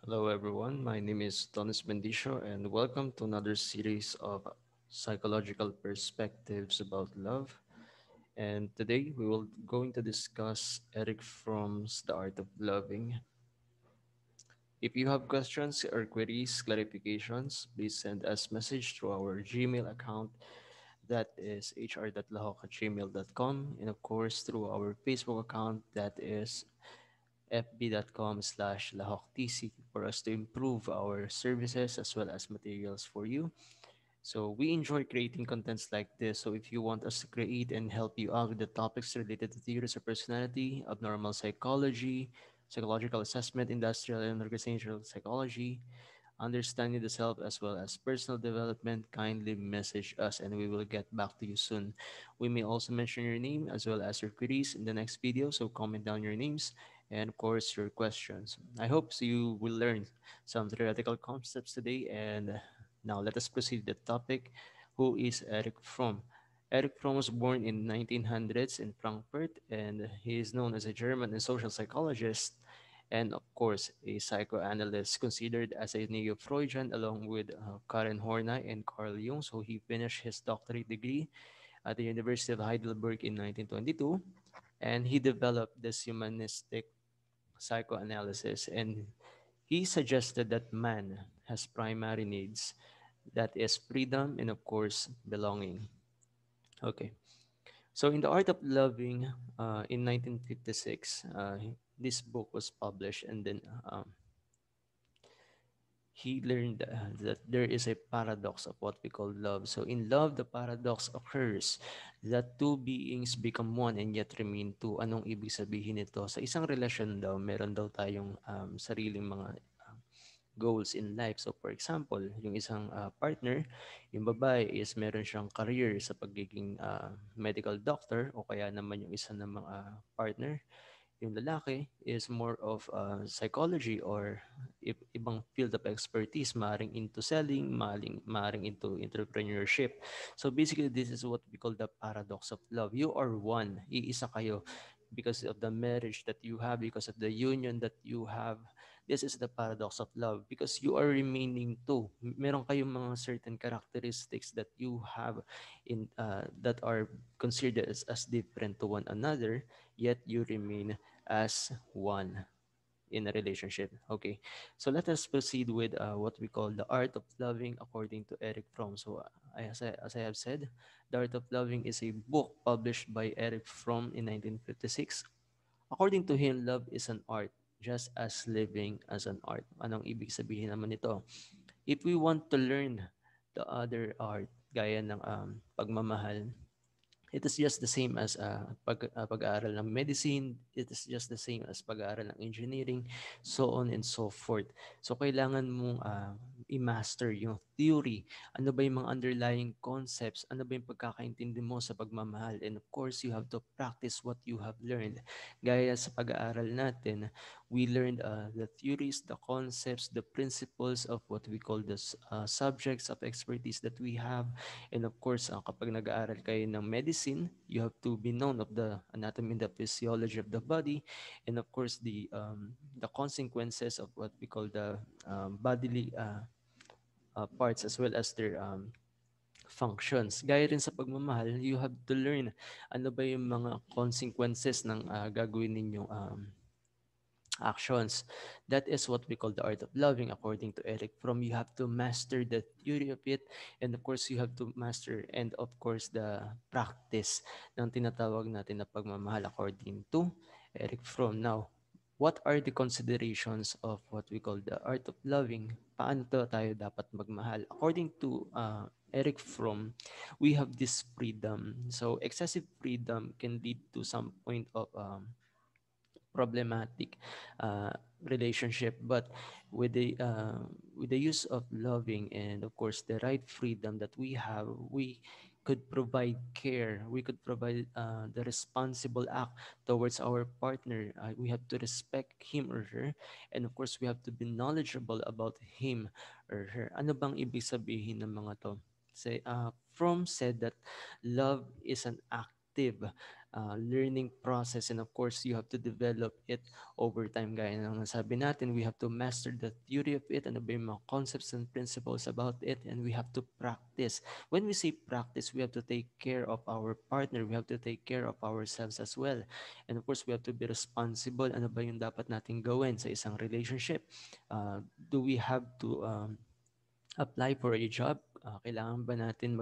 Hello, everyone. My name is Tonis Bendisio, and welcome to another series of psychological perspectives about love. And today we will going to discuss Eric Fromm's The Art of Loving. If you have questions or queries, clarifications, please send us message through our Gmail account. That is hr.lahok@gmail.com, and of course through our Facebook account, that is fb.com/lahoktc, for us to improve our services as well as materials for you. So we enjoy creating contents like this. So if you want us to create and help you out with the topics related to theories of personality, abnormal psychology, psychological assessment, industrial and organizational psychology, understanding the self as well as personal development, kindly message us and we will get back to you soon. We may also mention your name as well as your queries in the next video, so comment down your names and of course your questions. I hope so you will learn some theoretical concepts today, and now let us proceed to the topic. Who is Eric Fromm? Eric Fromm was born in 1900s in Frankfurt, and he is known as a German and social psychologist and of course a psychoanalyst considered as a neo-Freudian along with Karen Horney and Carl Jung. So he finished his doctorate degree at the University of Heidelberg in 1922, and he developed this humanistic psychoanalysis, and he suggested that man has primary needs, that is freedom and of course belonging. Okay. So in The Art of Loving, in 1956, this book was published, and then he learned that there is a paradox of what we call love. So in love, the paradox occurs that two beings become one and yet remain two. Anong ibig sabihin nito? Sa isang relasyon daw, meron daw tayong sariling mga goals in life. So for example, yung isang partner, yung babae is meron siyang career sa pagiging medical doctor, o kaya naman yung isa ng mga partner, yung lalaki is more of psychology or ibang field of expertise, maring into selling, maring into entrepreneurship. So basically, this is what we call the paradox of love. You are one, iisa kayo because of the marriage that you have, because of the union that you have. This is the paradox of love because you are remaining two. Meron kayong mga certain characteristics that you have in that are considered as different to one another, yet you remain as one in a relationship. Okay, so let us proceed with what we call the art of loving according to Eric Fromm. So, as I have said, the art of loving is a book published by Eric Fromm in 1956. According to him, love is an art, just as living as an art. Anong ibig sabihin naman nito? If we want to learn the other art, gaya ng pagmamahal, it is just the same as pag-aaral ng medicine, it is just the same as pag-aaral ng engineering, so on and so forth. So kailangan mong i-master yung theory. Ano ba yung mga underlying concepts? Ano ba yung pagkakaintindi mo sa pagmamahal? And of course, you have to practice what you have learned. Gaya sa pag-aaral natin, we learned the theories, the concepts, the principles of what we call the subjects of expertise that we have. And of course, kapag nag-aaral kayo ng medicine, you have to be known of the anatomy and the physiology of the body, and of course, the consequences of what we call the bodily parts as well as their functions. Gaya rin sa pagmamahal, you have to learn ano ba yung mga consequences ng gagawin ninyong actions. That is what we call the art of loving according to Eric Fromm. You have to master the theory of it, and of course you have to master and of course the practice ng tinatawag natin na pagmamahal according to Eric Fromm. Now, what are the considerations of what we call the art of loving? Paano tayo dapat magmahal? According to Eric Fromm, we have this freedom. So excessive freedom can lead to some point of problematic uh, relationship, but with the use of loving and of course the right freedom that we have, we could provide care, we could provide the responsible act towards our partner. We have to respect him or her, and of course we have to be knowledgeable about him or her. Ano bang ibig sabihin ng mga to? Say Fromm said that love is an active learning process, and of course you have to develop it over time. Gaya ng nasabi natin, we have to master the theory of it, ano ba yung mga concepts and principles about it, and we have to practice. When we say practice, we have to take care of our partner, we have to take care of ourselves as well, and of course we have to be responsible. Ano ba yung dapat nating gawin sa isang relationship? Do we have to apply for a job? Kailangan ba natin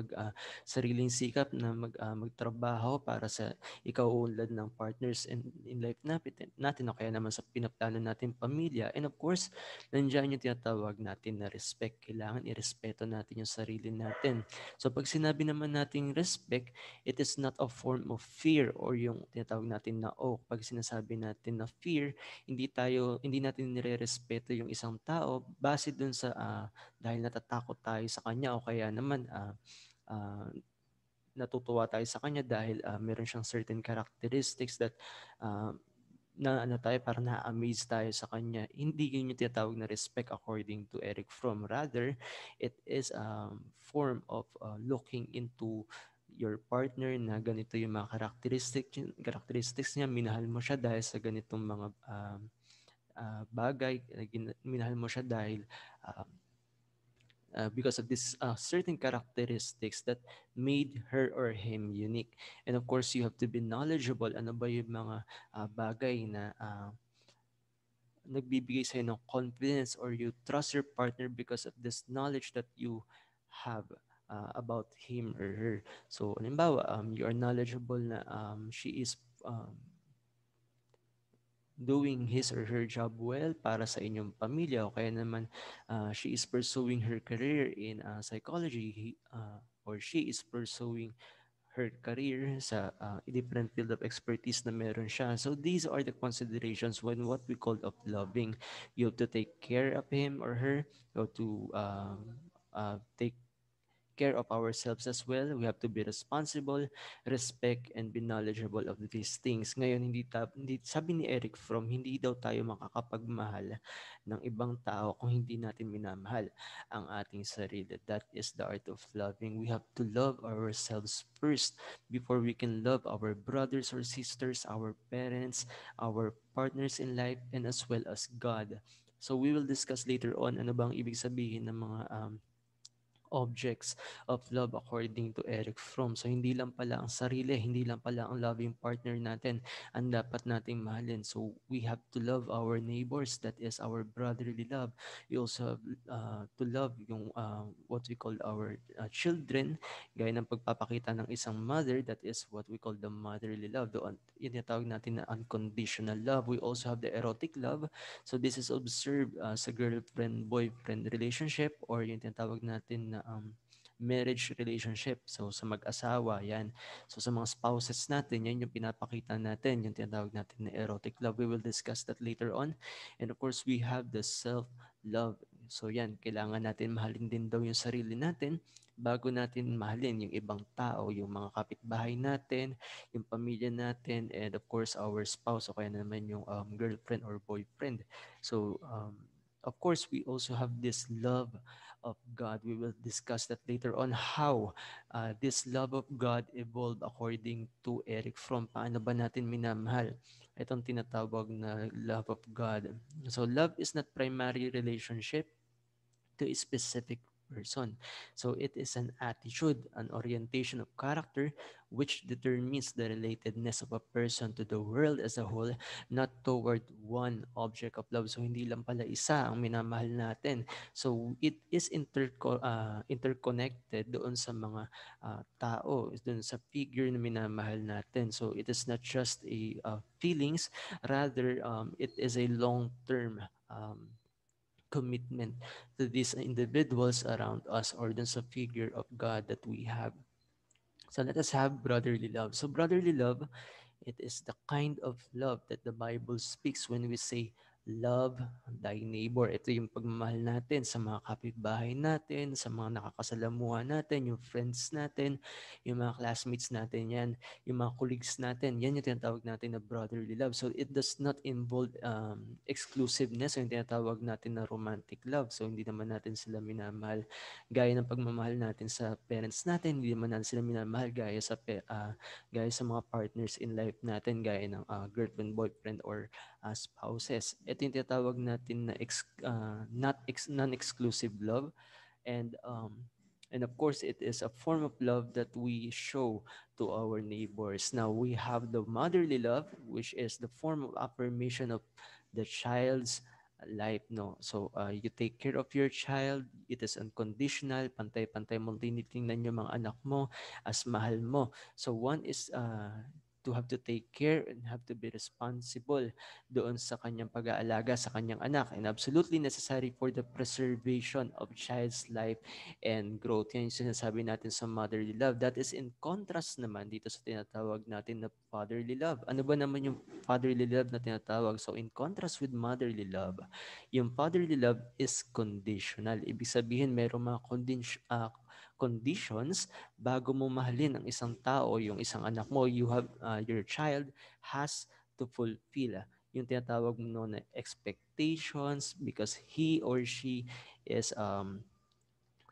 sariling sikap na magtrabaho para sa ikauunlad ng partners in life natin o kaya naman sa pinaplano natin pamilya? And of course, nandiyan yung tinatawag natin na respect. Kailangan irespeto natin yung sarili natin. So pag sinabi naman nating respect, it is not a form of fear or yung tinatawag natin na pag sinasabi natin na fear, hindi natin nire-respeto yung isang tao base dun sa dahil natatakot tayo sa kanya o kaya naman ah, natutuwa tayo sa kanya dahil meron siyang certain characteristics that uh, na ano tayo, parang na-amaze tayo sa kanya. Hindi yun yung tinatawag na respect according to Eric Fromm. Rather, it is a form of looking into your partner na ganito yung mga characteristics niya. Minahal mo siya dahil sa ganitong mga bagay. Minahal mo siya dahil uh, because of this certain characteristics that made her or him unique. And of course, you have to be knowledgeable. Ano ba yung mga bagay na nagbibigay sa'yo ng confidence, or you trust your partner because of this knowledge that you have about him or her. So, halimbawa, you are knowledgeable na she is doing his or her job well para sa inyong pamilya, o kaya naman she is pursuing her career in psychology, or she is pursuing her career sa different field of expertise na meron siya. So these are the considerations when what we call of loving. You have to take care of him or her. You have to take care of ourselves as well. We have to be responsible, respect, and be knowledgeable of these things. Ngayon, hindi sabi ni Eric Fromm, hindi daw tayo makakapagmahal ng ibang tao kung hindi natin minamahal ang ating sarili. That is the art of loving. We have to love ourselves first before we can love our brothers or sisters, our parents, our partners in life, and as well as God. So we will discuss later on ano bang ibig sabihin ng mga objects of love according to Eric Fromm. So hindi lang pala ang sarili, hindi lang pala ang loving partner natin ang dapat nating mahalin. So we have to love our neighbors, that is our brotherly love. We also have to love yung what we call our children, gaya ng pagpapakita ng isang mother, that is what we call the motherly love. Doon, yun yung tawag natin na unconditional love. We also have the erotic love. So this is observed sa girlfriend-boyfriend relationship, or yung tinatawag natin na marriage relationship. So sa mag-asawa, yan. So sa mga spouses natin, yan yung pinapakita natin, yung tinatawag natin na erotic love. We will discuss that later on. And of course, we have the self-love. So yan, kailangan natin mahalin din daw yung sarili natin bago natin mahalin yung ibang tao, yung mga kapitbahay natin, yung pamilya natin, and of course our spouse o kaya naman yung girlfriend or boyfriend. So of course we also have this love of God. We will discuss that later on, how this love of God evolved according to Eric Fromm. Paano ba natin minamahal itong tinatawag na love of God? So love is not primary relationship to a specific person. So it is an attitude, an orientation of character which determines the relatedness of a person to the world as a whole, not toward one object of love. So hindi lang pala isa ang minamahal natin. So it is interconnected doon sa mga tao, doon sa figure na minamahal natin. So it is not just a feelings, rather it is a long-term commitment to these individuals around us, or dun sa figure of God that we have. So let us have brotherly love. So brotherly love, it is the kind of love that the Bible speaks when we say love thy neighbor. Ito yung pagmamahal natin sa mga kapitbahay natin, sa mga nakakasalamuha natin, yung friends natin, yung mga classmates natin yan, yung mga colleagues natin. Yan yung tinatawag natin na brotherly love. So it does not involve exclusiveness o yung tinatawag natin na romantic love. So hindi naman natin sila minamahal gaya ng pagmamahal natin sa parents natin, hindi naman natin sila minamahal gaya sa mga partners in life natin, gaya ng girlfriend, boyfriend, or spouses. Ito yung tinatawag natin na non-exclusive love. And of course, it is a form of love that we show to our neighbors. Now we have the motherly love, which is the form of affirmation of the child's life. No, so you take care of your child. It is unconditional. Pantay-pantay mo tinitingnan yung mga anak mo as mahal mo. So one is to have to take care and have to be responsible doon sa kanyang pag-aalaga sa kanyang anak, and absolutely necessary for the preservation of child's life and growth. Yan yung sinasabi natin sa motherly love. That is in contrast naman dito sa tinatawag natin na fatherly love. Ano ba naman yung fatherly love na tinatawag? So in contrast with motherly love, yung fatherly love is conditional. Ibig sabihin, mayroong mga conditions bago mo mahalin ang isang tao, yung isang anak mo, your child has to fulfill yung tinatawag mo noon na expectations, because he or she is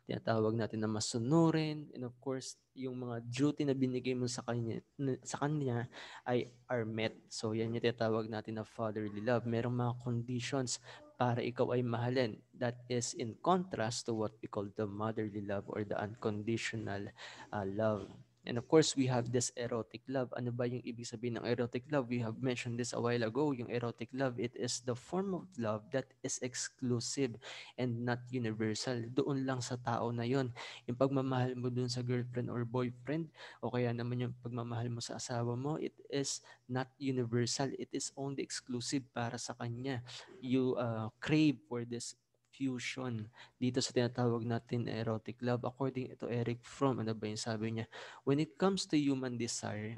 tinatawag natin na masunurin, and of course yung mga duty na binigay mo sa kanya ay are met. So yan yung tinatawag natin na fatherly love. Merong mga conditions para ikaw ay mahalin. That is in contrast to what we call the motherly love or the unconditional love. And of course, we have this erotic love. Ano ba yung ibig sabihin ng erotic love? We have mentioned this a while ago. Yung erotic love, it is the form of love that is exclusive and not universal. Doon lang sa tao na yon. Yung pagmamahal mo doon sa girlfriend or boyfriend, o kaya naman yung pagmamahal mo sa asawa mo, it is not universal. It is only exclusive para sa kanya. You crave for this fusion dito sa tinatawag natin na erotic love. According to Eric Fromm, ano ba yung sabi niya? When it comes to human desire,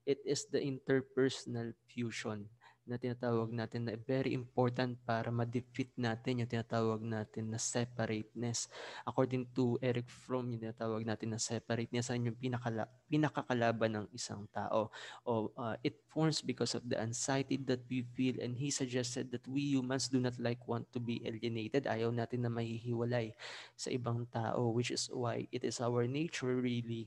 it is the interpersonal fusion na tinatawag natin na very important para ma-defeat natin yung tinatawag natin na separateness. According to Eric Fromm, yung tinatawag natin na separateness ay yung pinakakalaban ng isang tao. It forms because of the anxiety that we feel, and he suggested that we humans do not want to be alienated. Ayaw natin na mahihiwalay sa ibang tao, which is why it is our nature really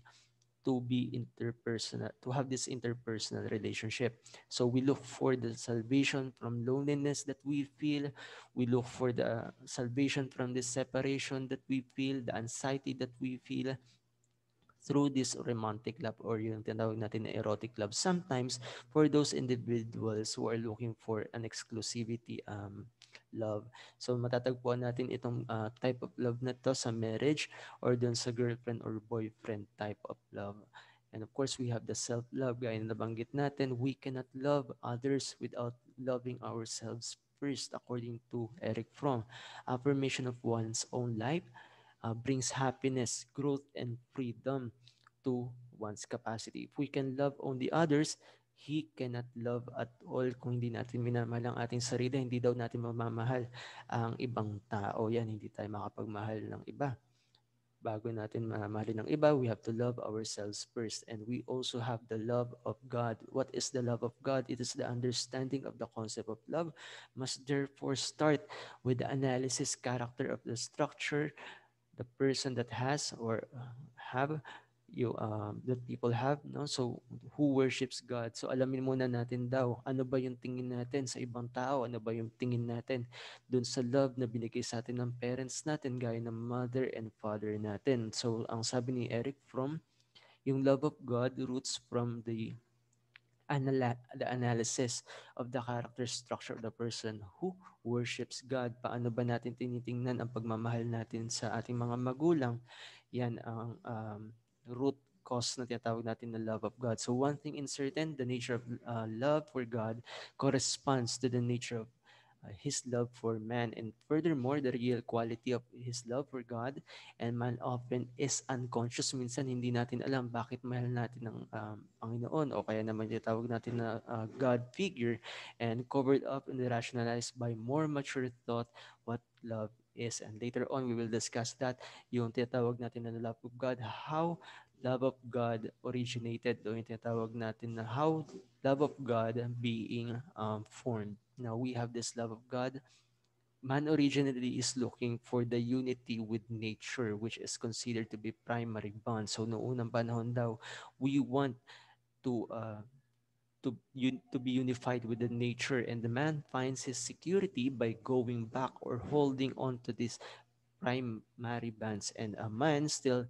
to be interpersonal, to have this interpersonal relationship. So we look for the salvation from loneliness that we feel. We look for the salvation from this separation that we feel, the anxiety that we feel through this romantic love, or yung tinawag natin na erotic love. Sometimes, for those individuals who are looking for an exclusivity love. So matatagpuan natin itong type of love na to sa marriage or dun sa girlfriend or boyfriend type of love. And of course, we have the self-love. Gaya na nabanggit natin, we cannot love others without loving ourselves first, according to Eric Fromm. Affirmation of one's own life brings happiness, growth, and freedom to one's capacity. If we can love only others, He cannot love at all. Kung hindi natin minamahal ang ating sarili, hindi daw natin mamamahal ang ibang tao. Yan, hindi tayo makapagmahal ng iba. Bago natin mamahalin ng iba, we have to love ourselves first. And we also have the love of God. What is the love of God? It is the understanding of the concept of love. Must therefore start with the analysis character of the structure the person that has or have that people have, no, so who worships God. So alamin muna natin daw ano ba yung tingin natin sa ibang tao, ano ba yung tingin natin dun sa love na binigay sa atin ng parents natin, gaya ng mother and father natin. So ang sabi ni Eric Fromm, yung love of God roots from the analysis of the character structure of the person who worships God. Paano ba natin tinitingnan ang pagmamahal natin sa ating mga magulang? Yan ang root cause na tinatawag natin na love of God. So one thing in certain, the nature of love for God corresponds to the nature of his love for man. And furthermore, the real quality of his love for God and man often is unconscious. Minsan hindi natin alam bakit mahal natin ng Panginoon o kaya naman tinatawag natin na God figure, and covered up and rationalized by more mature thought what love is. And later on, we will discuss that, yung tinatawag natin na love of God, how love of God originated, o yung tinatawag natin na how love of God being formed. Now, we have this love of God. Man originally is looking for the unity with nature, which is considered to be primary bond. So, noong unang panahon daw, we want to to be unified with the nature, and the man finds his security by going back or holding on to these primary bands, and a man still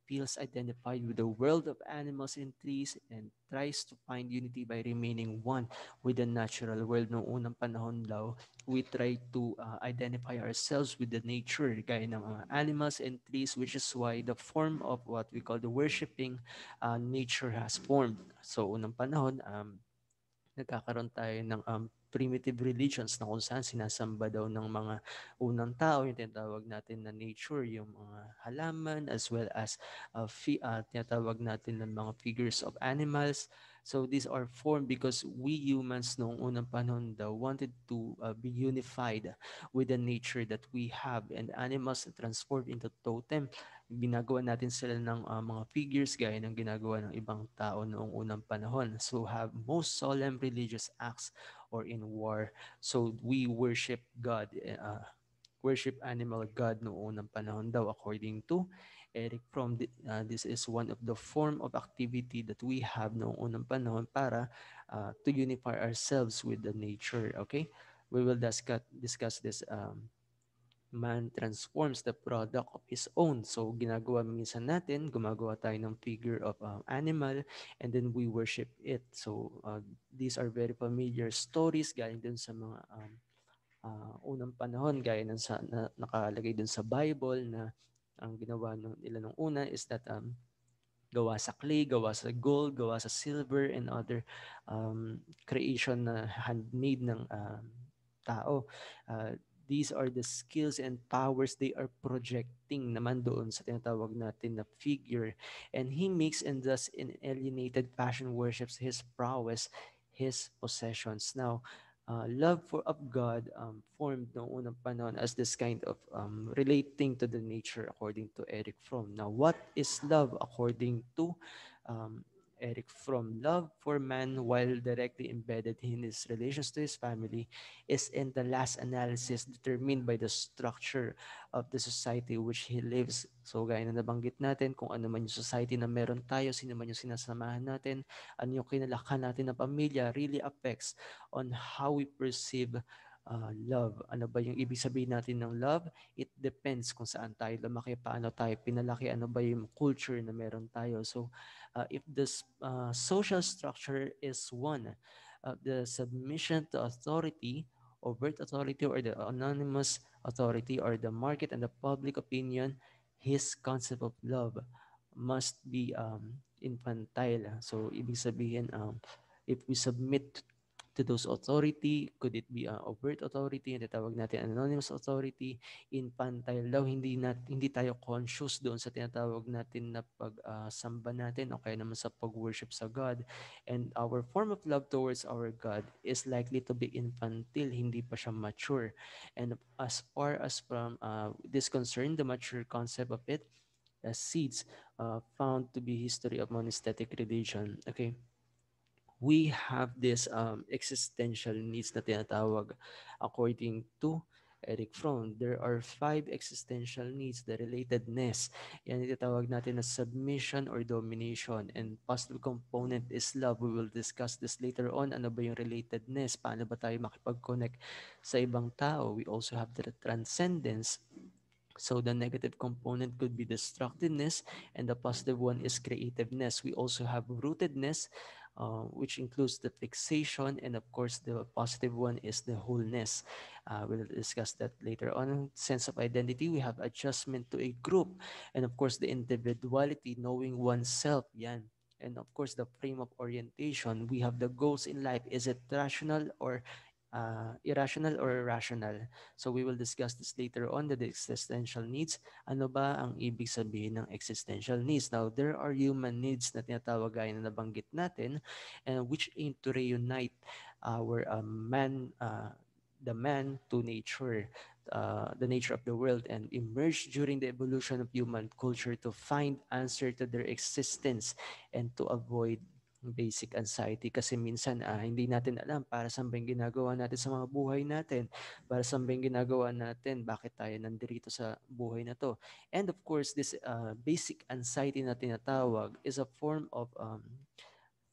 feels identified with the world of animals and trees and tries to find unity by remaining one with the natural world. Noong unang panahon daw, we try to identify ourselves with the nature, gaya ng mga animals and trees, which is why the form of what we call the worshiping nature has formed. So, unang panahon, nagkakaroon tayo ng primitive religions na kung saan sinasamba daw ng mga unang tao yung tinatawag natin na nature, yung mga halaman as well as tinatawag natin ng mga figures of animals. So these are formed because we humans noong unang panahon daw wanted to be unified with the nature that we have, and animals transformed into totem. Ginagawa natin sila ng mga figures gaya ng ginagawa ng ibang tao noong unang panahon. So have most solemn religious acts or in war. So we worship God, worship animal God noong unang panahon daw, according to Eric Fromm. This is one of the form of activity that we have noong unang panahon para to unify ourselves with the nature. Okay? We will discuss this man transforms the product of his own. So ginagawa minsan natin, gumagawa tayo ng figure of animal, and then we worship it. So these are very familiar stories galing dun sa mga unang panahon, gaya ng nakalagay dun sa Bible na ang ginawa nila nung una is that gawa sa clay, gawa sa gold, gawa sa silver, and other creation na handmade ng tao. These are the skills and powers they are projecting naman doon sa tinatawag natin na figure. And he makes and thus in alienated passion worships his prowess, his possessions. Now, love for of God formed noong unang panahon as this kind of relating to the nature according to Eric Fromm. Now, what is love according to um, Eric Fromm? Love for man, while directly embedded in his relations to his family, is in the last analysis determined by the structure of the society which he lives. So gaya na nabanggit natin, kung ano man yung society na meron tayo, sino man yung sinasamahan natin, ano yung kinalakhan natin na pamilya, really affects on how we perceive love. Ano ba yung ibig sabihin natin ng love? It depends kung saan tayo lumaki, paano tayo pinalaki, ano ba yung culture na meron tayo. So if this social structure is one, the submission to authority, overt authority, or the anonymous authority, or the market and the public opinion, his concept of love must be infantile. So, ibig sabihin, if we submit to those authority, could it be overt authority, yung tinatawag natin anonymous authority, infantile daw, hindi tayo conscious doon sa tinatawag natin na pagsamba natin o kaya naman sa pag-worship sa God. And our form of love towards our God is likely to be infantile, hindi pa siya mature. And as far as from this concern, the mature concept of it as seeds found to be history of monastetic religion. Okay, we have this existential needs na tinatawag according to Eric Fromm. There are 5 existential needs. The relatedness, yan tinatawag natin na submission or domination. And positive component is love. We will discuss this later on. Ano ba yung relatedness? Paano ba tayo makipag-connect sa ibang tao? We also have the transcendence. So the negative component could be destructiveness, and the positive one is creativeness. We also have rootedness, which includes the fixation, and of course, the positive one is the wholeness. We'll discuss that later on. Sense of identity, we have adjustment to a group, and of course, the individuality, knowing oneself. Yan. And of course, the frame of orientation, we have the goals in life. Is it rational or irrational or rational. So we will discuss this later on, the existential needs. Ano ba ang ibig sabihin ng existential needs? Now, there are human needs na tinatawag gaya na nabanggit natin, and which aim to reunite our the man to nature, the nature of the world, and emerge during the evolution of human culture to find answer to their existence and to avoid basic anxiety kasi minsan hindi natin alam para saan ba yung ginagawa natin sa mga buhay natin, para saan ba yung ginagawa natin, bakit tayo nandito sa buhay na to. And of course, this basic anxiety na tinatawag is a form of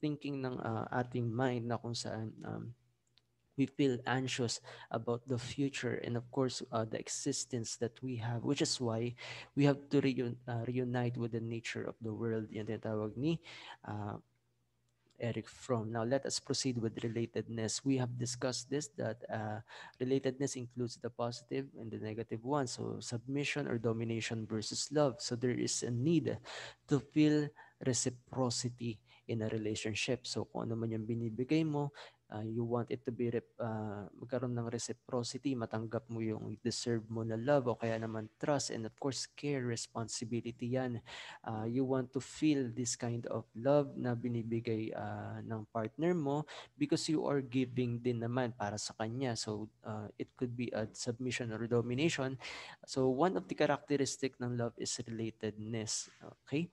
thinking ng ating mind na kung saan we feel anxious about the future and of course the existence that we have, which is why we have to reunite with the nature of the world. Yan tinatawag ni uh, Eric Fromm. Now let us proceed with relatedness. We have discussed this that relatedness includes the positive and the negative one. So submission or domination versus love. So there is a need to feel reciprocity in a relationship. So kung ano man yung binibigay mo, you want it to be magkaroon ng reciprocity, matanggap mo yung deserve mo na love o kaya naman trust and of course care, responsibility yan. You want to feel this kind of love na binibigay ng partner mo because you are giving din naman para sa kanya. So it could be a submission or domination. So one of the characteristic ng love is relatedness. Okay?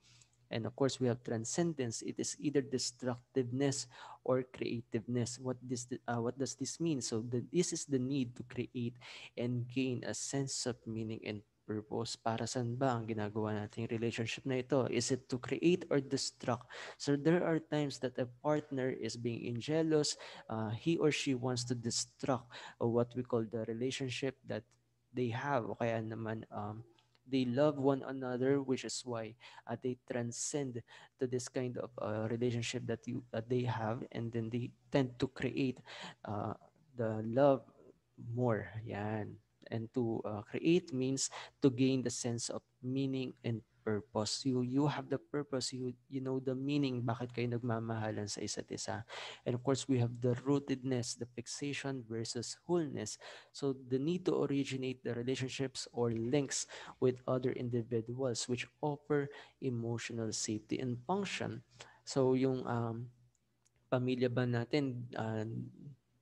And of course, we have transcendence. It is either destructiveness or creativeness. What does this mean? So this is the need to create and gain a sense of meaning and purpose. Para saan ba ang ginagawa nating relationship na ito? Is it to create or destruct? So there are times that a partner is being jealous. He or she wants to destruct what we call the relationship that they have. O kaya naman they love one another, which is why they transcend to this kind of relationship that they have, and then they tend to create uh, the love more. Yan. And to create means to gain the sense of meaning and purpose. You have the purpose, you know the meaning, bakit kayo nagmamahalan sa isa't isa. And of course, we have the rootedness, the fixation versus wholeness. So the need to originate the relationships or links with other individuals which offer emotional safety and function. So yung pamilya ba natin,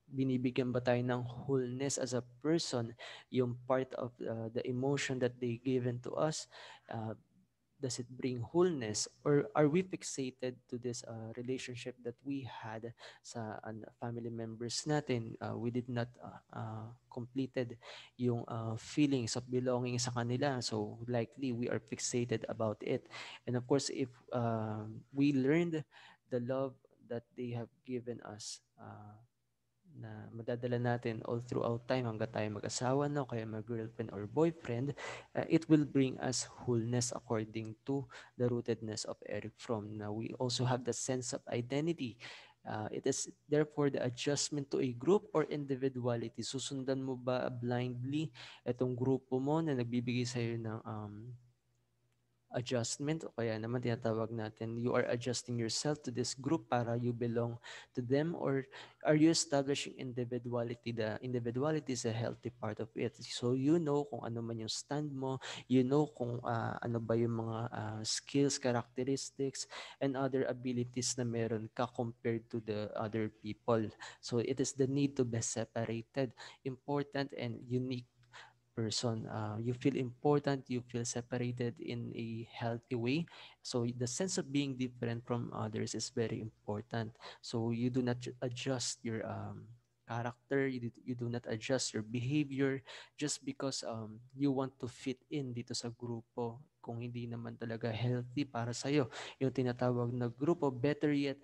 binibigyan ba tayo ng wholeness as a person, yung part of the emotion that they given to us, uh, does it bring wholeness or are we fixated to this relationship that we had sa family members natin? We did not completed yung feelings of belonging sa kanila, so likely we are fixated about it. And of course, if we learned the love that they have given us, na madadala natin all throughout time hanggang tayo mag-asawa no kaya mag-girlfriend or boyfriend, it will bring us wholeness according to the rootedness of Eric Fromm. Now we also have the sense of identity. It is therefore the adjustment to a group or individuality. Susundan mo ba blindly itong grupo mo na nagbibigay sa iyo ng adjustment o kaya naman tinatawag natin you are adjusting yourself to this group para you belong to them, or are you establishing individuality? The individuality is a healthy part of it, so you know kung ano man yung stand mo, you know kung ano ba yung mga skills, characteristics and other abilities na meron ka compared to the other people. So it is the need to be separated, important and unique person. You feel important, you feel separated in a healthy way. So the sense of being different from others is very important. So you do not adjust your character, you do not adjust your behavior just because you want to fit in dito sa grupo kung hindi naman talaga healthy para sa'yo. Yung tinatawag na grupo, better yet,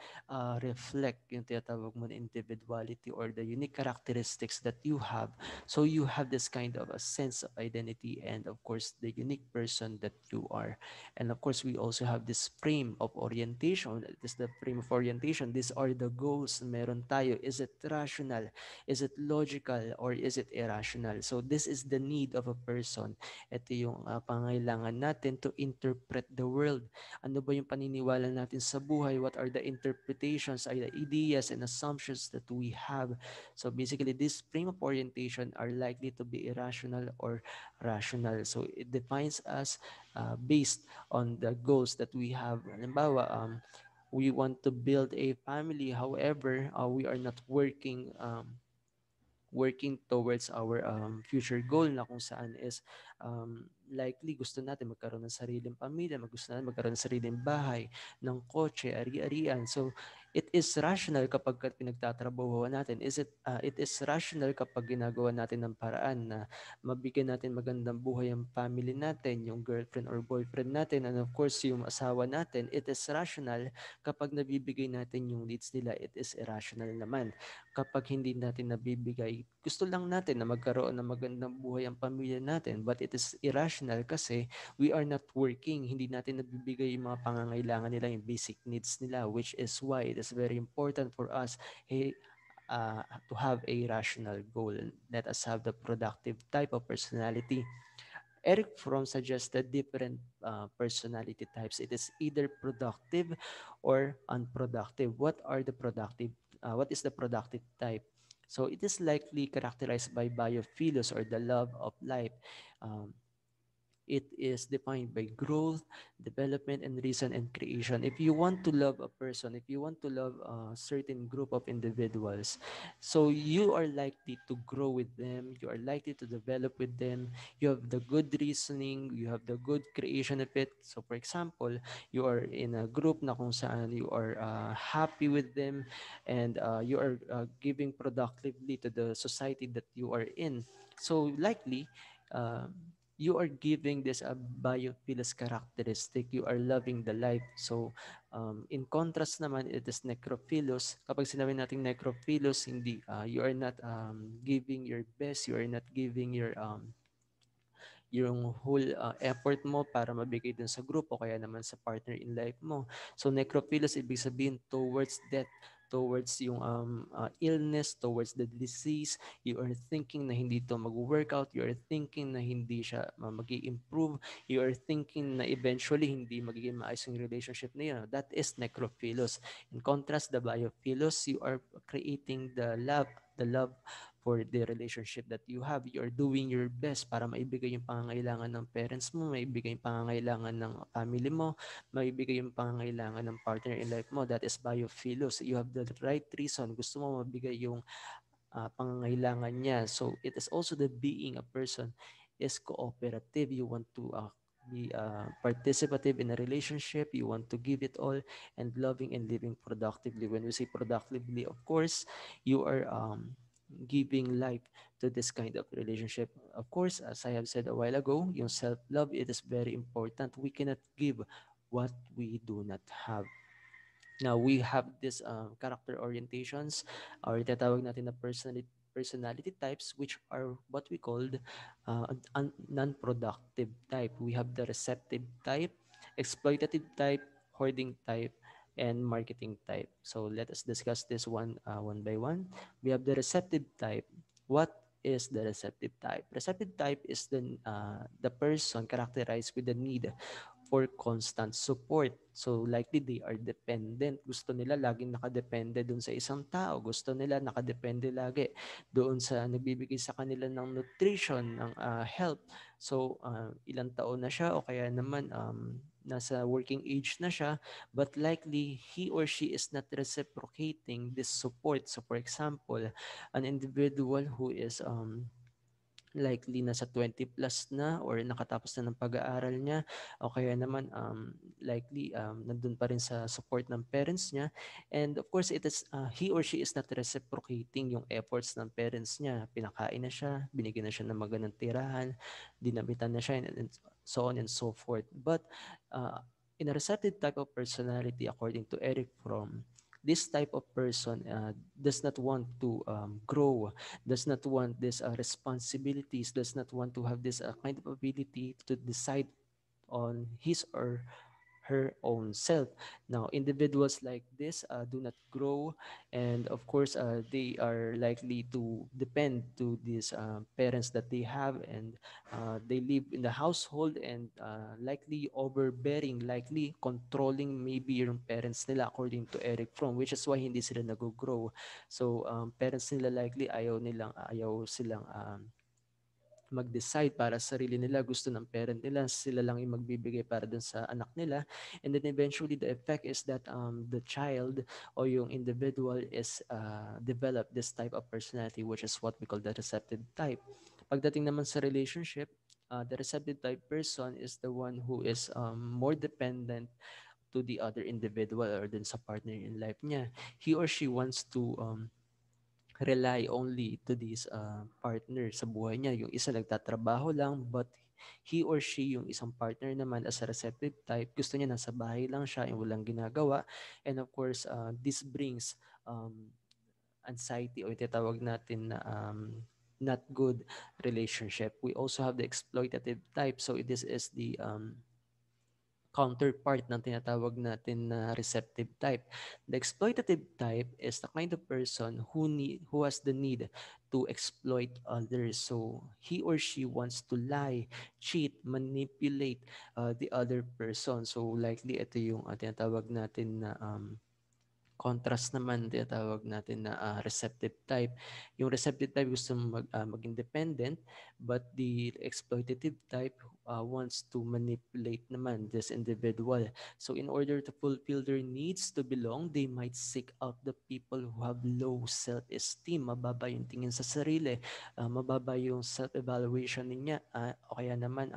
reflect yung tinatawag mo na individuality or the unique characteristics that you have. So you have this kind of a sense of identity and of course the unique person that you are. And of course we also have this frame of orientation. It is the frame of orientation. These are the goals na meron tayo. Is it rational? Is it logical? Or is it irrational? So this is the need of a person. Ito yung pangailangan natin natin to interpret the world. Ano ba yung paniniwala natin sa buhay? What are the interpretations, are the ideas and assumptions that we have? So basically, this frame of orientation are likely to be irrational or rational. So it defines us based on the goals that we have. Halimbawa, we want to build a family. However, we are not working towards our future goal na kung saan is likely gusto natin magkaroon ng sariling pamilya, gusto natin magkaroon ng sariling bahay, ng kotse, ari-arian. So, it is rational kapag pinagtatrabahuan natin. It is rational kapag ginagawa natin ng paraan na mabigyan natin magandang buhay ang family natin, yung girlfriend or boyfriend natin, and of course, yung asawa natin. It is rational kapag nabibigay natin yung needs nila. It is irrational naman kapag hindi natin nabibigay. Gusto lang natin na magkaroon ng magandang buhay ang pamilya natin, but it is irrational kasi we are not working. Hindi natin nabibigay yung mga pangangailangan nila, yung basic needs nila, which is why it is very important for us to have a rational goal. Let us have the productive type of personality. Eric Fromm suggested different personality types. It is either productive or unproductive. What is the productive type? So it is likely characterized by biophilos or the love of life. Um, it is defined by growth, development, and reason and creation. If you want to love a person, if you want to love a certain group of individuals, so you are likely to grow with them, you are likely to develop with them, you have the good reasoning, you have the good creation of it. So for example, you are in a group na kung saan you are happy with them and you are giving productively to the society that you are in. So likely, you are giving this a biophilus characteristic. You are loving the life. So, in contrast naman, it is necrophilus. Kapag sinabi natin necrophilus, hindi, you are not giving your best. You are not giving yung whole effort mo para mabigay dun sa group o kaya naman sa partner in life mo. So necrophilia ibig sabihin towards death, towards yung illness, towards the disease. You are thinking na hindi to mag-workout. You are thinking na hindi siya mag-improve. You are thinking na eventually hindi magiging maayos yung relationship na yun. That is necrophilos. In contrast, the biophilos, you are creating the love for the relationship that you have. You are doing your best para maibigay yung pangangailangan ng parents mo, maibigay yung pangangailangan ng family mo, maibigay yung pangangailangan ng partner in life mo. That is biophilos. You have the right reason. Gusto mo mabigay yung pangangailangan niya. So it is also the being a person is cooperative. You want to be participative in a relationship. You want to give it all and loving and living productively. When we say productively, of course, you are giving life to this kind of relationship. Of course, as I have said a while ago, yung self-love, it is very important. We cannot give what we do not have. Now, we have this character orientations or tinatawag natin na personality types which are what we called non-productive type. We have the receptive type, exploitative type, hoarding type, and marketing type. So let us discuss this one by one. We have the receptive type. What is the receptive type? Receptive type is the person characterized with the need for constant support. So likely they are dependent. Gusto nila laging nakadepende doon sa isang tao. Gusto nila nakadepende lagi doon sa nagbibigay sa kanila ng nutrition, ng health. So ilang taon na siya o kaya naman nasa working age na siya, but likely he or she is not reciprocating this support. So for example, an individual who is likely nasa 20 plus na or nakatapos na ng pag-aaral niya o kaya naman likely nandun pa rin sa support ng parents niya, and of course it is he or she is not reciprocating yung efforts ng parents niya. Pinakain na siya, binigyan na siya ng magandang tirahan, dinamitan na siya, and so on and so forth. But in a receptive type of personality, according to Eric Fromm, this type of person does not want to grow, does not want this responsibilities, does not want to have this kind of ability to decide on his or her own self. Now, individuals like this do not grow, and of course, they are likely to depend to these parents that they have, and they live in the household, and likely overbearing, likely controlling maybe yung parents nila according to Eric Fromm, which is why hindi sila nag-grow. So, parents nila likely ayaw silang mag-decide para sa sarili nila, gusto ng parent nila, sila lang yung magbibigay para dun sa anak nila. And then eventually the effect is that the child or yung individual is develop this type of personality, which is what we call the receptive type. Pagdating naman sa relationship, the receptive type person is the one who is more dependent to the other individual or dun sa partner in life niya. He or she wants to rely only to this partner sa buhay niya. Yung isa nagtatrabaho lang, but he or she, yung isang partner naman as a receptive type, gusto niya nasa bahay lang siya and walang ginagawa. And of course, this brings anxiety o tinatawag natin na not good relationship. We also have the exploitative type. So this is the counterpart ng tinatawag natin na receptive type. The exploitative type is the kind of person who has the need to exploit others. So he or she wants to lie, cheat, manipulate the other person. So likely ito yung tinatawag natin na contrast naman, tinatawag natin na receptive type. Yung receptive type gusto mag-independent, but the exploitative type wants to manipulate naman this individual. So in order to fulfill their needs to belong, they might seek out the people who have low self-esteem, mababa yung tingin sa sarili, mababa yung self-evaluation niya, o kaya naman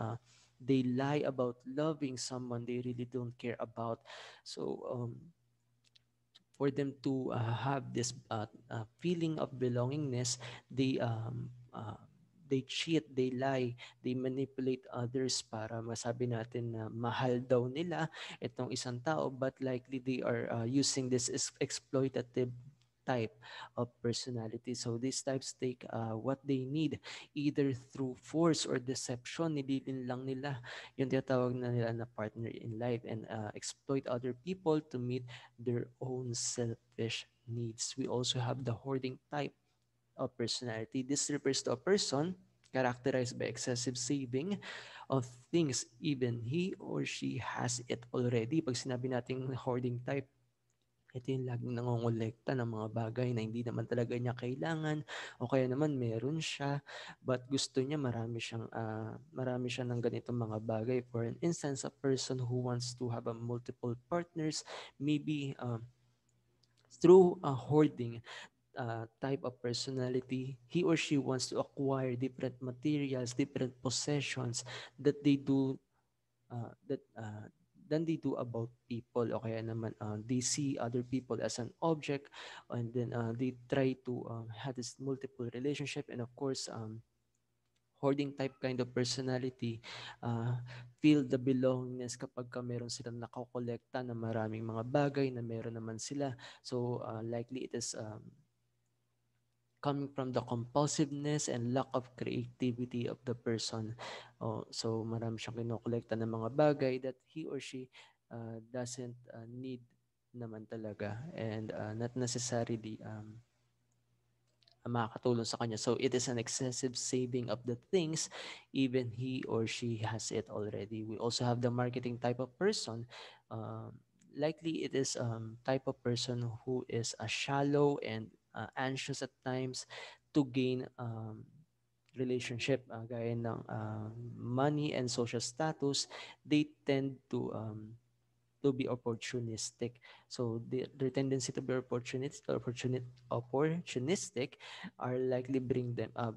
they lie about loving someone they really don't care about. So for them to have this feeling of belongingness, they they cheat, they lie, they manipulate others para masabi natin na mahal daw nila itong isang tao, but likely they are using this exploitative type of personality. So these types take what they need either through force or deception. Nililin lang nila yung tinatawag na nila na partner in life and exploit other people to meet their own selfish needs. We also have the hoarding type of personality. This refers to a person characterized by excessive saving of things even he or she has it already. Pag sinabi nating hoarding type, ito yung laging nangongolekta ng mga bagay na hindi naman talaga niya kailangan o kaya naman meron siya but gusto niya marami siya ng ganitong mga bagay. For an instance, a person who wants to have a multiple partners, maybe through a hoarding type of personality, he or she wants to acquire different materials, different possessions that they do that than they do about people, o kaya naman they see other people as an object, and then they try to have this multiple relationship. And of course, hoarding type kind of personality feel the belongingness kapag meron silang nakokolekta na maraming mga bagay na meron naman sila. So likely it is coming from the compulsiveness and lack of creativity of the person. Oh, so marami siyang kinokolekta ng mga bagay that he or she doesn't need naman talaga and not necessarily makakatulong sa kanya. So it is an excessive saving of the things even he or she has it already. We also have the marketing type of person. Likely it is type of person who is shallow and anxious at times to gain relationship gaya ng money and social status. They tend to be opportunistic. So their tendency to be opportunistic are likely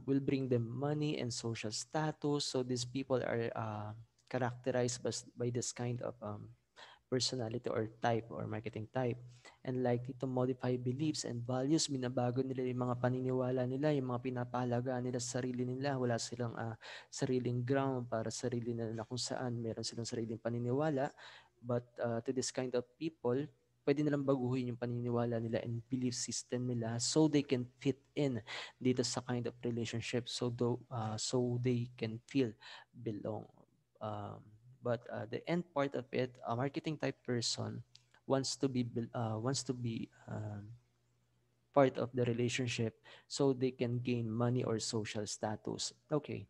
will bring them money and social status. So these people are characterized by this kind of personality or type or marketing type, and likely to modify beliefs and values. Binabago nila yung mga paniniwala nila, yung mga pinapahalagaan nila sa sarili nila. Wala silang sariling ground para sa sarili nila na kung saan meron silang sariling paniniwala. But to this kind of people, pwede nilang baguhin yung paniniwala nila and belief system nila so they can fit in dito sa kind of relationship, so they can feel belong. Um, But the end part of it, a marketing type person wants to be part of the relationship so they can gain money or social status. Okay.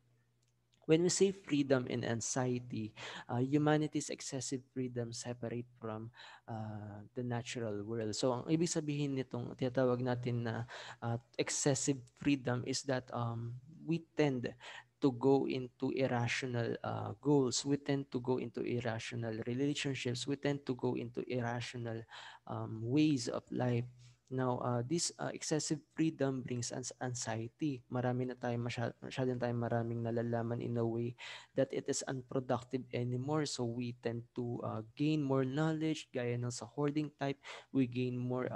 When we say freedom and anxiety, humanity's excessive freedom separate from the natural world. So ang ibig sabihin nitong tinatawag natin na excessive freedom is that we tend to go into irrational goals. We tend to go into irrational relationships. We tend to go into irrational ways of life. Now, this excessive freedom brings us anxiety. Marami na tayo masyadong tayong maraming nalalaman in a way that it is unproductive anymore. So we tend to gain more knowledge, gaya ng sa hoarding type. We gain more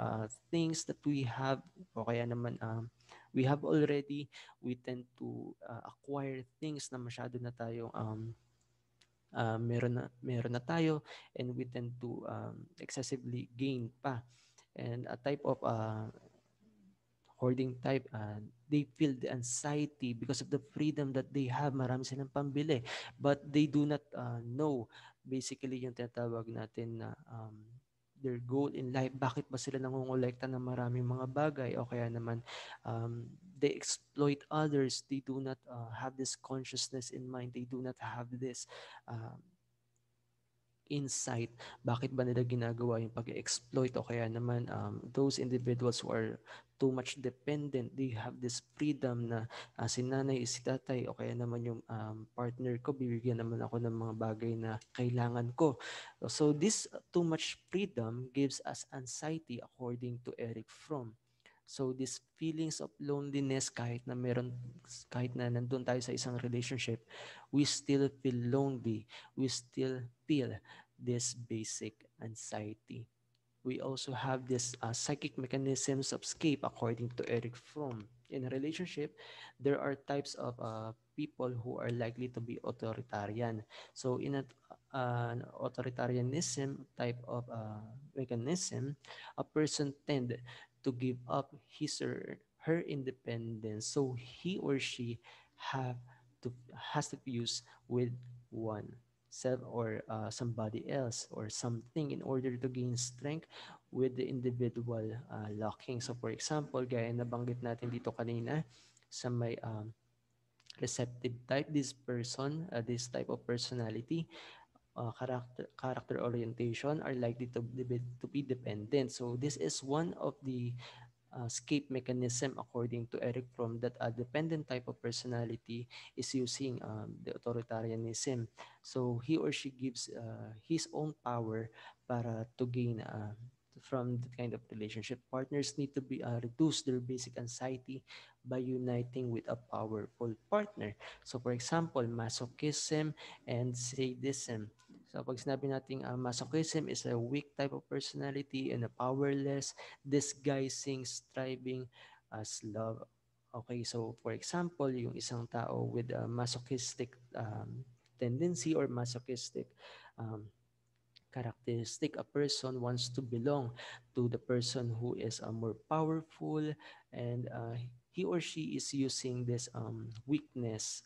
things that we have o kaya naman we have already. We tend to acquire things na masyado na tayong meron na tayo, and we tend to excessively gain pa. And a type of hoarding type, they feel the anxiety because of the freedom that they have. Marami silang pambili. But they do not know basically yung tinatawag natin na their goal in life. Bakit ba sila nangongolekta ng maraming mga bagay? O kaya naman they exploit others. They do not have this consciousness in mind. They do not have this insight, bakit ba nila ginagawa yung pag-exploit, o kaya naman those individuals who are too much dependent, they have this freedom na si nanay, si tatay, o kaya naman yung partner ko, bibigyan naman ako ng mga bagay na kailangan ko. So this too much freedom gives us anxiety according to Eric Fromm. So these feelings of loneliness, kahit na nandun tayo sa isang relationship, we still feel lonely. We still feel this basic anxiety. We also have this psychic mechanisms of escape according to Eric Fromm. In a relationship, there are types of people who are likely to be authoritarian. So in an authoritarianism type of mechanism, a person tend to give up his or her independence, so he or she have has to fuse with one self or somebody else or something in order to gain strength with the individual locking. So for example, gaya na banggit natin dito kanina sa may receptive type, this type of personality, character orientation are likely to be dependent. So this is one of the escape mechanism according to Eric Fromm, that a dependent type of personality is using the authoritarianism. So he or she gives his own power para to gain from that kind of relationship. Partners need to be reduce their basic anxiety by uniting with a powerful partner. So for example, masochism and sadism. So pag sinabi natin masochism is a weak type of personality and a powerless, disguising, striving as love. Okay, so for example, yung isang tao with a masochistic tendency or masochistic um, characteristic, a person wants to belong to the person who is more powerful, and he or she is using this weakness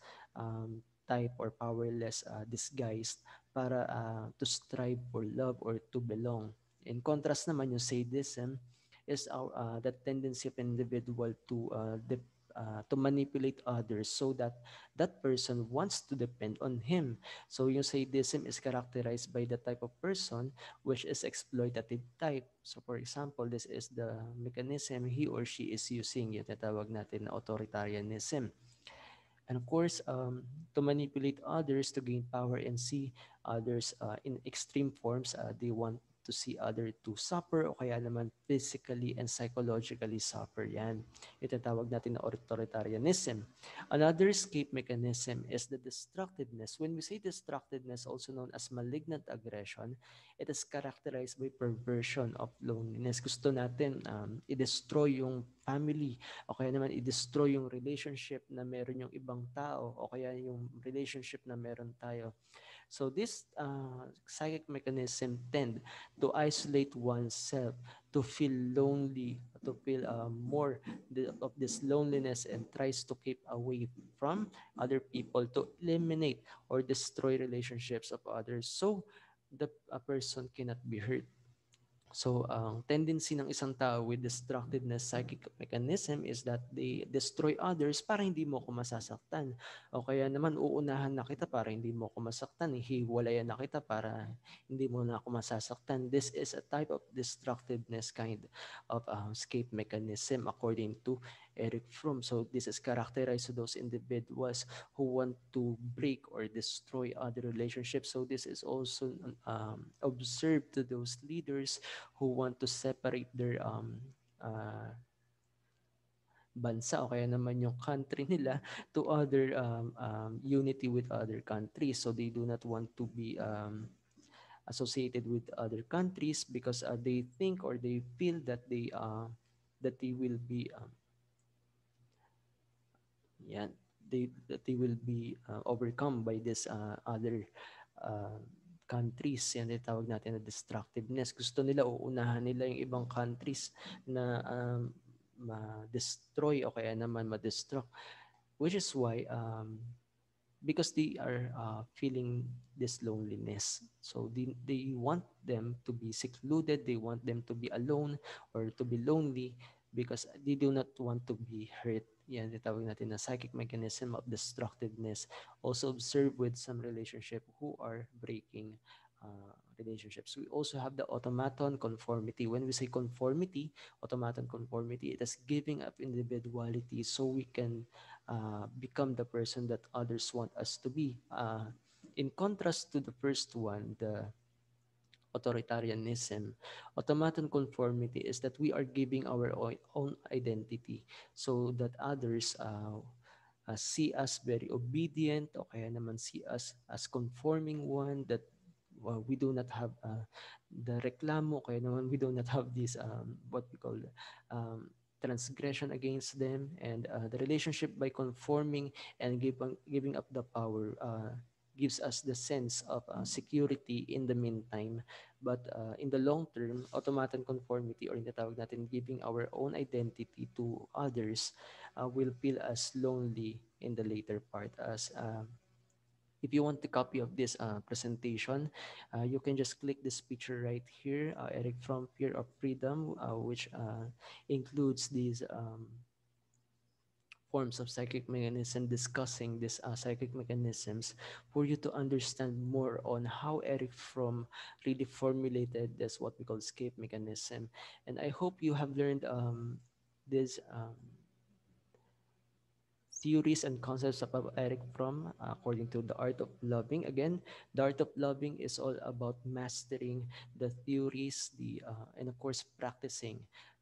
type or powerless disguise para to strive for love or to belong. In contrast naman, yung sadism is that tendency of individual to manipulate others so that that person wants to depend on him. So yung sadism is characterized by the type of person which is exploitative type. So for example, this is the mechanism he or she is using, yung tatawag natin na authoritarianism. And of course, to manipulate others to gain power and see others in extreme forms, they want to see other to suffer o kaya naman physically and psychologically suffer. Yan. Ito tawag natin na authoritarianism. Another escape mechanism is the destructiveness. When we say destructiveness, also known as malignant aggression, it is characterized by perversion of loneliness. Gusto natin i-destroy yung family, o kaya naman i-destroy yung relationship na meron yung ibang tao, o kaya yung relationship na meron tayo. So this psychic mechanism tend to isolate oneself, to feel lonely, to feel more of this loneliness, and tries to keep away from other people, to eliminate or destroy relationships of others, so the a person cannot be hurt. So, ang tendency ng isang tao with destructiveness psychic mechanism is that they destroy others para hindi mo ko masasaktan. O kaya naman uunahan na kita para hindi mo ko masaktan. Hiwalayan na kita para hindi mo na ako masasaktan. This is a type of destructiveness kind of escape mechanism according to Eric Fromm. So, this is characterized to those individuals who want to break or destroy other relationships. So, this is also observed to those leaders who want to separate their uh, bansa, o kaya naman yung country nila to other unity with other countries. So they do not want to be associated with other countries because they think or they feel that they will be yeah, they will be overcome by this other uh, countries. Yan yung tawag natin na destructiveness. Gusto nila, uunahan nila yung ibang countries na ma-destroy o kaya naman ma-destruct. Which is why because they are feeling this loneliness. So they want them to be secluded, they want them to be alone or to be lonely because they do not want to be hurt. Yan, tawag natin na psychic mechanism of destructiveness. Also observed with some relationship who are breaking relationships. We also have the automaton conformity. When we say conformity, automaton conformity, it is giving up individuality so we can become the person that others want us to be. In contrast to the first one, the authoritarianism, automaton conformity is that we are giving our own identity so that others see us very obedient o kaya naman see us as conforming one, that we do not have the reklamo, kaya naman we do not have this what we call transgression against them, and the relationship by conforming and giving up the power gives us the sense of security in the meantime. But in the long term, automaton conformity, or yung tawag natin giving our own identity to others, will feel as lonely in the later part. As if you want the copy of this presentation, you can just click this picture right here, Eric from Fear of Freedom, which includes these forms of psychic mechanism, discussing these psychic mechanisms for you to understand more on how Eric Fromm really formulated this what we call escape mechanism. And I hope you have learned this theories and concepts about Eric Fromm according to The Art of Loving. Again, The Art of Loving is all about mastering the theories, and of course practicing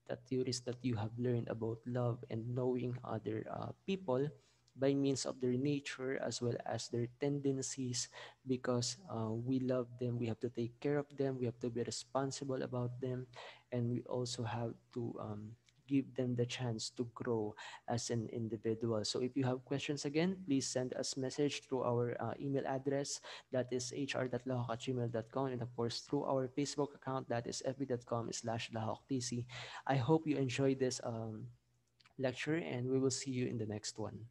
the theories that you have learned about love and knowing other people by means of their nature as well as their tendencies, because we love them, we have to take care of them, we have to be responsible about them, and we also have to give them the chance to grow as an individual. So if you have questions again, please send us message through our email address, that is hr.lahok@gmail.com, and of course through our Facebook account, that is fb.com/lahoktc. I hope you enjoyed this lecture, and we will see you in the next one.